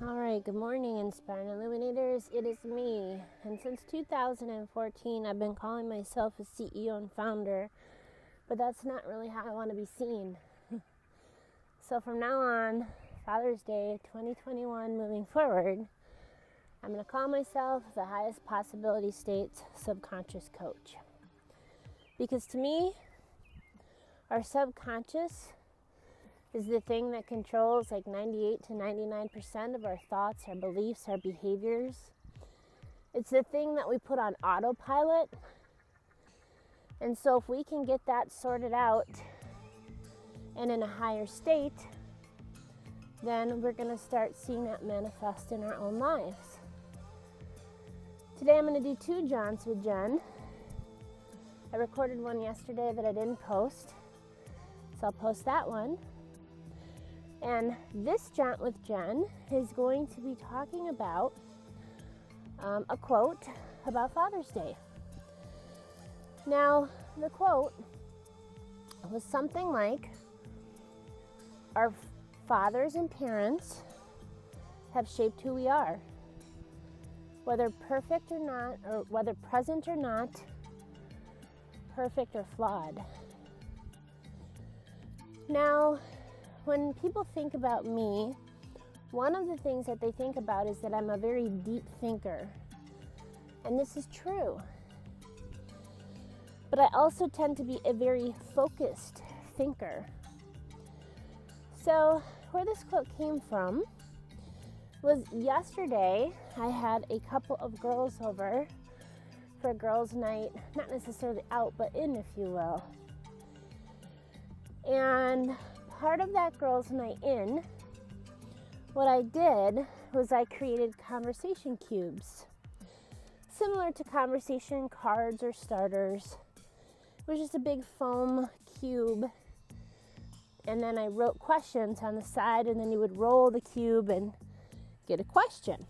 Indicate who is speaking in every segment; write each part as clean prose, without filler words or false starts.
Speaker 1: All right, good morning, Inspiring Illuminators. It is me. And since 2014, I've been calling myself a CEO and founder, but that's not really how I want to be seen. So from now on, Father's Day 2021 moving forward, I'm going to call myself the highest possibility states subconscious coach. Because to me, our subconscious is the thing that controls like 98 to 99% of our thoughts, our beliefs, our behaviors. It's the thing that we put on autopilot. And so if we can get that sorted out and in a higher state, then we're going to start seeing that manifest in our own lives. Today I'm going to do 2 jaunts with Jen. I recorded one yesterday that I didn't post, so I'll post that one. And this jaunt with Jen is going to be talking about a quote about Father's Day. Now, the quote was something like, our fathers and parents have shaped who we are. Whether perfect or not, or whether present or not, perfect or flawed. Now, when people think about me, one of the things that they think about is that I'm a very deep thinker. And this is true. But I also tend to be a very focused thinker. So, where this quote came from was yesterday I had a couple of girls over for a girls' night, not necessarily out, but in, if you will. And part of that girls' night in, what I did was I created conversation cubes, similar to conversation cards or starters. It was just a big foam cube, and then I wrote questions on the side, and then you would roll the cube and get a question.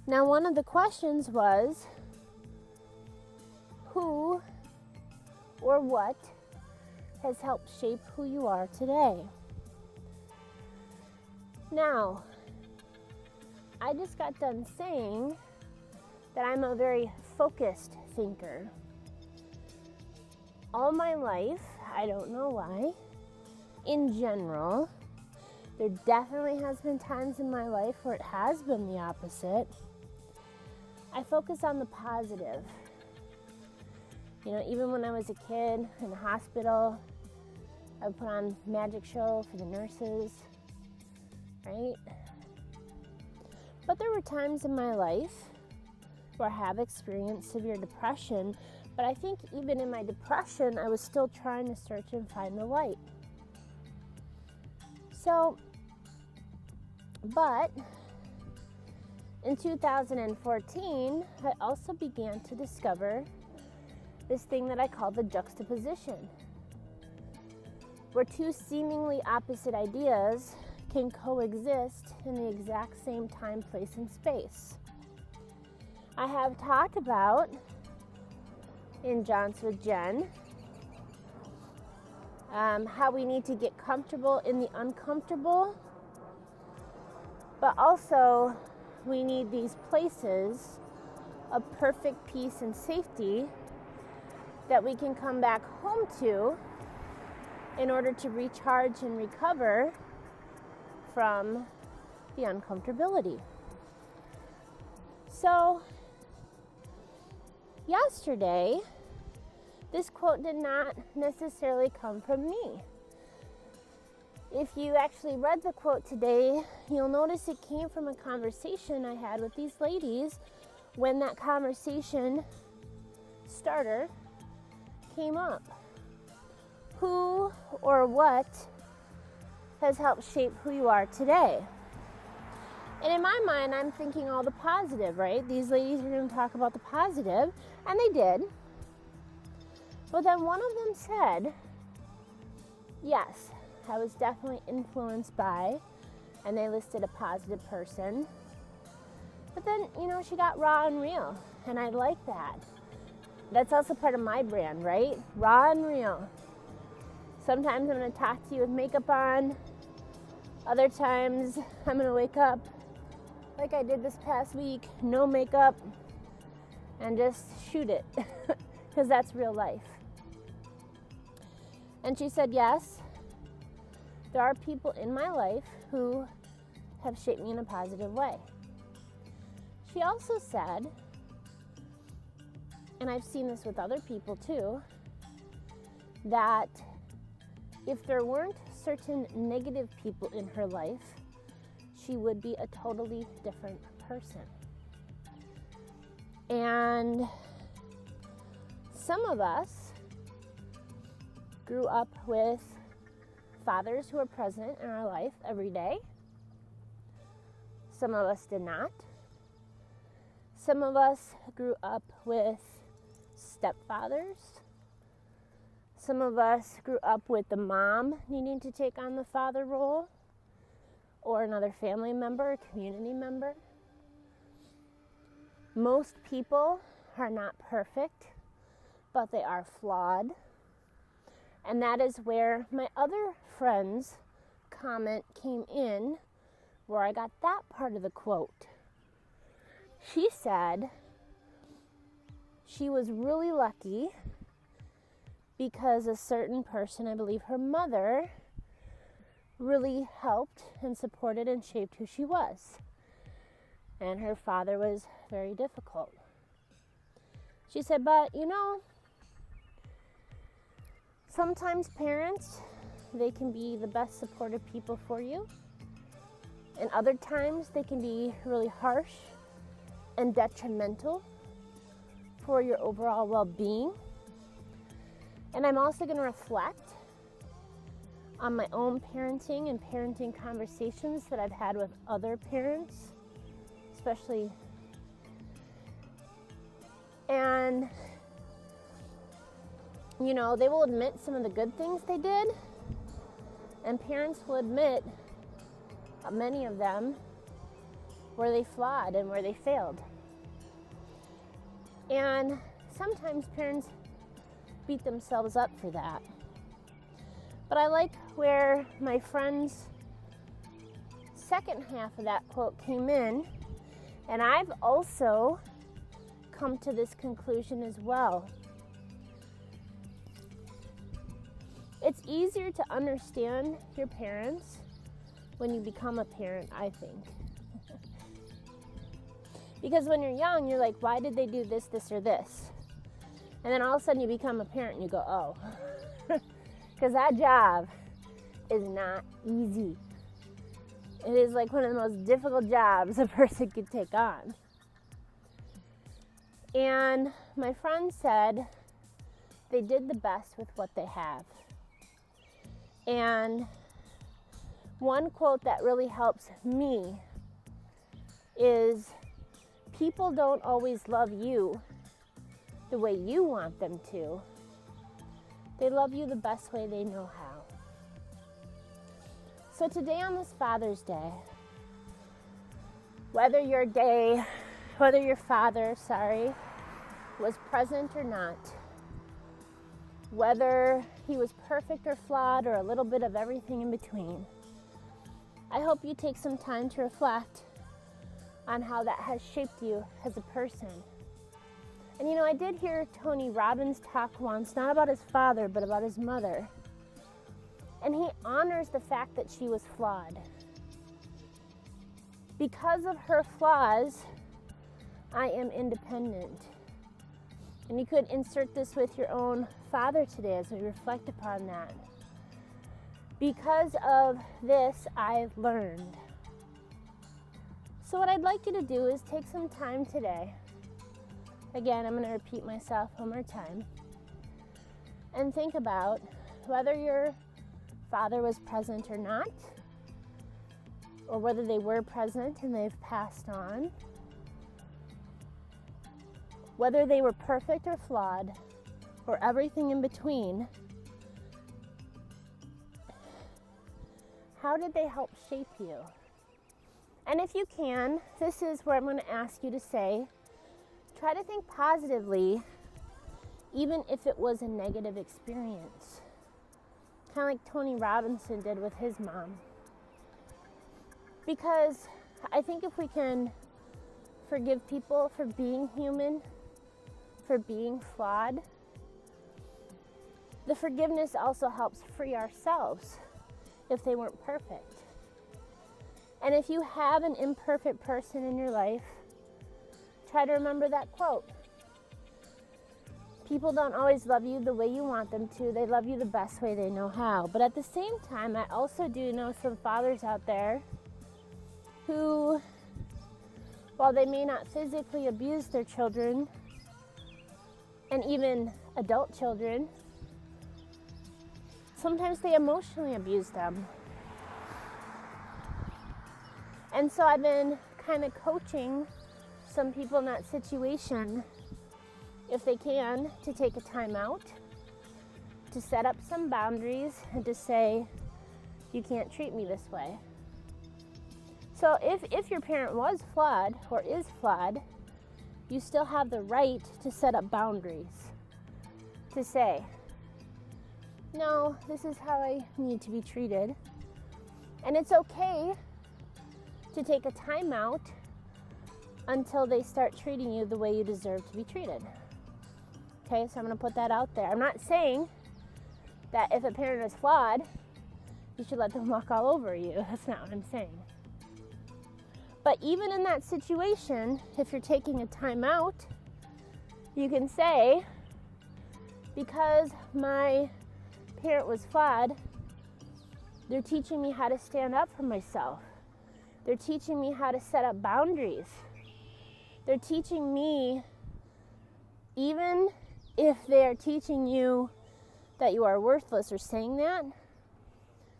Speaker 1: Now, one of the questions was, who or what has helped shape who you are today? Now, I just got done saying that I'm a very focused thinker. All my life, I don't know why, in general, there definitely has been times in my life where it has been the opposite. I focus on the positive. You know, even when I was a kid in the hospital, I would put on magic show for the nurses, right? But there were times in my life where I have experienced severe depression, but I think even in my depression, I was still trying to search and find the light. So, but in 2014, I also began to discover this thing that I call the juxtaposition, where two seemingly opposite ideas can coexist in the exact same time, place, and space. I have talked about, in Jaunts with Jen, how we need to get comfortable in the uncomfortable, but also we need these places of perfect peace and safety that we can come back home to in order to recharge and recover from the uncomfortability. So, yesterday, this quote did not necessarily come from me. If you actually read the quote today, you'll notice it came from a conversation I had with these ladies when that conversation starter came up. Who or what has helped shape who you are today? And in my mind, I'm thinking all the positive, right? These ladies are going to talk about the positive, and they did. But then one of them said, yes, I was definitely influenced by, and they listed a positive person. But then, she got raw and real, and I like that. That's also part of my brand, right? Raw and real. Sometimes I'm going to talk to you with makeup on. Other times I'm going to wake up like I did this past week, no makeup, and just shoot it, because that's real life. And she said, yes, there are people in my life who have shaped me in a positive way. She also said, and I've seen this with other people too, that if there weren't certain negative people in her life, she would be a totally different person. And some of us grew up with fathers who are present in our life every day. Some of us did not. Some of us grew up with stepfathers. Some of us grew up with the mom needing to take on the father role, or another family member, community member. Most people are not perfect, but they are flawed. And that is where my other friend's comment came in, where I got that part of the quote. She said she was really lucky because a certain person, I believe her mother, really helped and supported and shaped who she was. And her father was very difficult. She said, but sometimes parents, they can be the best supportive people for you. And other times they can be really harsh and detrimental for your overall well-being. And I'm also going to reflect on my own parenting and parenting conversations that I've had with other parents, especially. And, they will admit some of the good things they did, and parents will admit, many of them, where they flawed and where they failed. And sometimes parents beat themselves up for that. But I like where my friend's second half of that quote came in, and I've also come to this conclusion as well. It's easier to understand your parents when you become a parent, I think. Because when you're young, you're like, why did they do this, this, or this? And then all of a sudden you become a parent and you go, oh. Because that job is not easy. It is like one of the most difficult jobs a person could take on. And my friend said they did the best with what they have. And one quote that really helps me is, people don't always love you the way you want them to. They love you the best way they know how. So today on this Father's Day, whether your father, was present or not, whether he was perfect or flawed or a little bit of everything in between, I hope you take some time to reflect on how that has shaped you as a person. And I did hear Tony Robbins talk once, not about his father, but about his mother. And he honors the fact that she was flawed. Because of her flaws, I am independent. And you could insert this with your own father today as we reflect upon that. Because of this, I've learned. So what I'd like you to do is take some time today. Again, I'm going to repeat myself one more time. And think about whether your father was present or not, or whether they were present and they've passed on, whether they were perfect or flawed, or everything in between. How did they help shape you? And if you can, this is where I'm going to ask you to say, try to think positively, even if it was a negative experience. Kind of like Tony Robinson did with his mom. Because I think if we can forgive people for being human, for being flawed, the forgiveness also helps free ourselves if they weren't perfect. And if you have an imperfect person in your life, try to remember that quote. People don't always love you the way you want them to. They love you the best way they know how. But at the same time, I also do know some fathers out there who, while they may not physically abuse their children, and even adult children, sometimes they emotionally abuse them. And so I've been kind of coaching some people in that situation, if they can, to take a time out, to set up some boundaries, and to say, you can't treat me this way. So if your parent was flawed or is flawed, you still have the right to set up boundaries, to say, no, this is how I need to be treated. And it's okay to take a time out until they start treating you the way you deserve to be treated. Okay, so I'm going to put that out there. I'm not saying that if a parent is flawed, you should let them walk all over you. That's not what I'm saying. But even in that situation, if you're taking a time out, you can say, because my parent was flawed, they're teaching me how to stand up for myself. They're teaching me how to set up boundaries. They're teaching me, even if they're teaching you that you are worthless or saying that,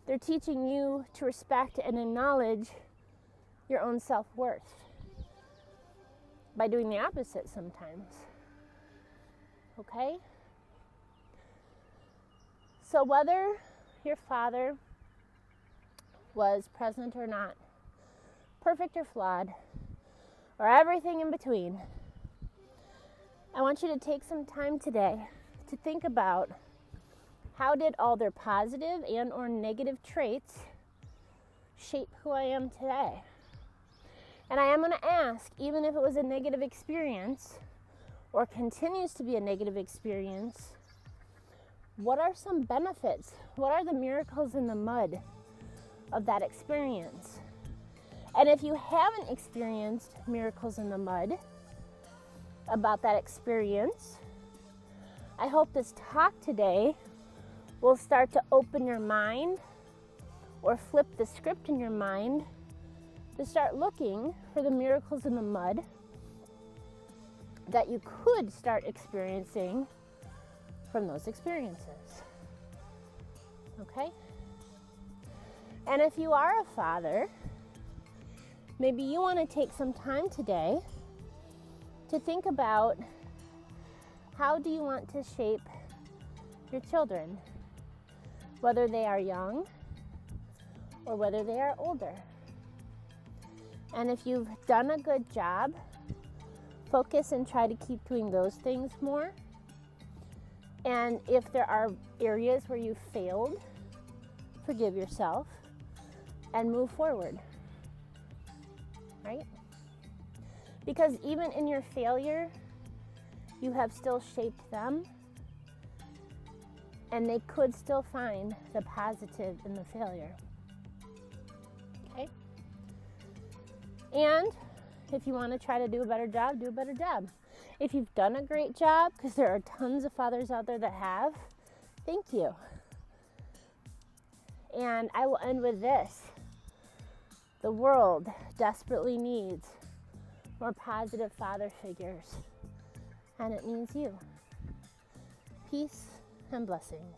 Speaker 1: they're teaching you to respect and acknowledge your own self-worth by doing the opposite sometimes. Okay? So whether your father was present or not, perfect or flawed, or everything in between, I want you to take some time today to think about how did all their positive and or negative traits shape who I am today. And I am going to ask, even if it was a negative experience or continues to be a negative experience, what are some benefits? What are the miracles in the mud of that experience? And if you haven't experienced miracles in the mud about that experience, I hope this talk today will start to open your mind or flip the script in your mind to start looking for the miracles in the mud that you could start experiencing from those experiences. Okay? And if you are a father, maybe you want to take some time today to think about how do you want to shape your children, whether they are young or whether they are older. And if you've done a good job, focus and try to keep doing those things more. And if there are areas where you failed, forgive yourself and move forward. Right? Because even in your failure, you have still shaped them, and they could still find the positive in the failure. Okay? And if you want to try to do a better job, do a better job. If you've done a great job, because there are tons of fathers out there that have, thank you. And I will end with this. The world desperately needs more positive father figures, and it means you. Peace and blessings.